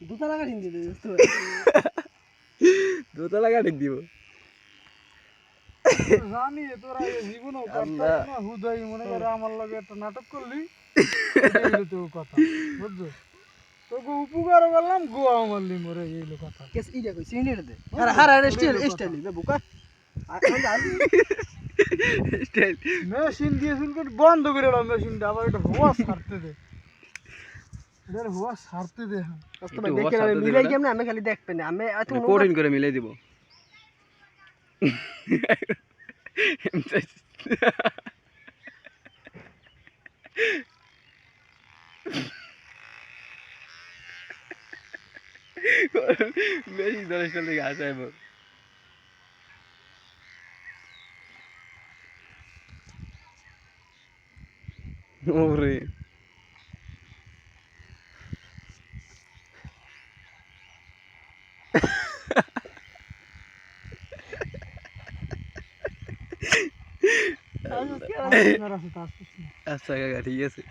দোতলা কাটিং দিতে দোস্ত দোতলা কাটিং দিব জানি তোরা এই জীবন করতে না হুদাই মনে করে আমার লগে একটা নাটক করলি এটাই হলো তোর কথা বুঝছো তোকে উপকার করলাম গোয়া মারলি মরে এই হলো কথা কেস ইডা কই সিনিয়র দে হারা হারা স্টাইল স্টাইল বে বুকা স্টাইল মেশিন দিয়ে শুনকে বন্ধ করে দাও মেশিনটা আবার এটা হুয়া ছাড়তে দে এটার হুয়া ছাড়তে দে দোস্ত ভাই দেখে আমি মিলাই কেমনে আমি খালি দেখবেন আমি এত কঠিন করে মিলাই দিব বেশি ধরে চলে গেছে ওরে আচ্ছা কাকা ঠিক আছে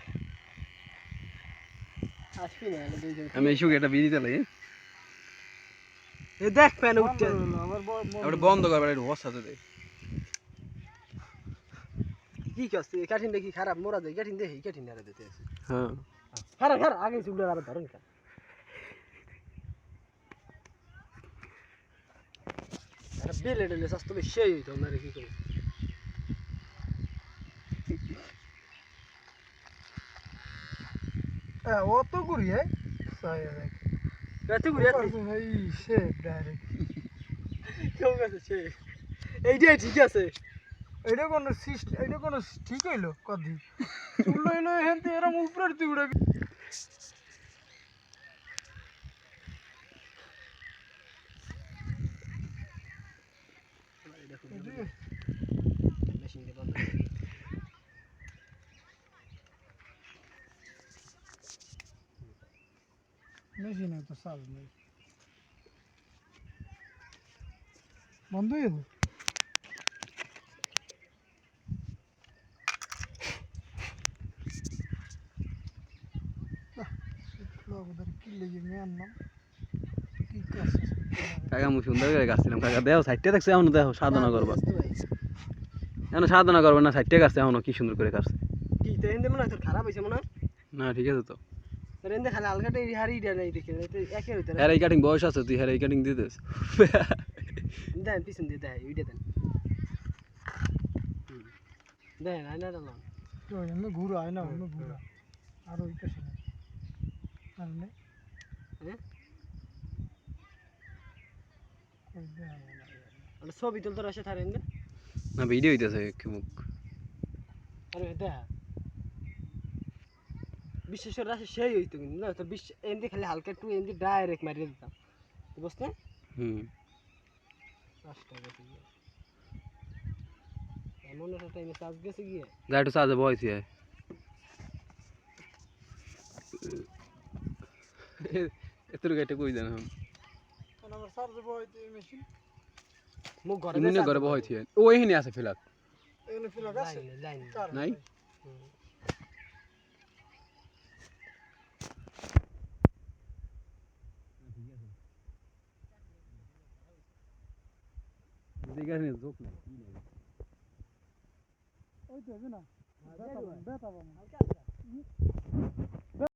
আসবি না দুইজন আমি এই সুখ একটা বিয়ে দিতে লাগে এ দেখ প্যান উঠতে আবার বন্ধ করবার একটু বসাতে দে কি করছিস কাঠিন দেখি খারাপ মোরা দেই কাঠিন দেখি কাঠিন আরে দিতে আছে হ্যাঁ হারা হারা আগে চুলটা আবার ধরুন কা আরে বেলে ডলে সস্তো সেই হইতো না কি করি অত করি হ্যাঁ কত ঘুরে এই সে ডাইরেক্ট কেউ গেছে সে এইটাই ঠিক আছে এটা কোনো ঠিক হইলো কদি চুল হইলো হেনতে এরম উপরে তুই উড়ে মেশিন কে বন্ধ মেশিনে তো চার্জ নেই বন্ধ হয়ে গেছে কি লেগে মেয়ে আনলাম কি কাজ কাকা আমি সুন্দর করে গাছছিলাম কাকা দেও সাইডটা দেখছে এমন দেখো সাধনা করবা এখন সাধনা করবে না সাইডটা গাছছে এমন কি সুন্দর করে কাটছে কি তো এন্ডে মনে হয় তোর খারাপ হইছে মনে হয় না ঠিক আছে তো তোর এন্ডে খালি আলগাটা এই হারি ইডা নাই দেখে একে হইতো হ্যাঁ এই কাটিং বয়স আছে তুই হ্যাঁ এই কাটিং দিতেস দেন পিছন দিয়ে দেয় উইডা দেন দেন আইনা ডালাম তো এমনি ঘুরা হয় না এমনি ঘুরা আর ওই পাশে না আর নেই হ্যাঁ আরে ছবি তুলতে আসে থারেন না না ভিডিও হইতেছে কি মুখ আরে দেখ বিশেষ করে আসে সেই হইতো কিন্তু না তোর এন্ডে খালি হালকা একটু এন্ডে ডাইরেক্ট মারিয়ে দিতাম বুঝতে হুম কষ্ট গেছে গিয়ে এমন একটা টাইমে চার্জ গেছে গিয়ে যা একটু সাজে বয়সি হয় এত গাইতে কই জানা আমার চার্জ বইতে মেশিন মুখ ঘরে ইমনে ঘরে বয়সি হয় ওই হিনে আছে ফিলাত এখানে ফিলাক আছে লাইন নাই দেখে নি জোক নাই ওই তো না ব্যথা ব্যথা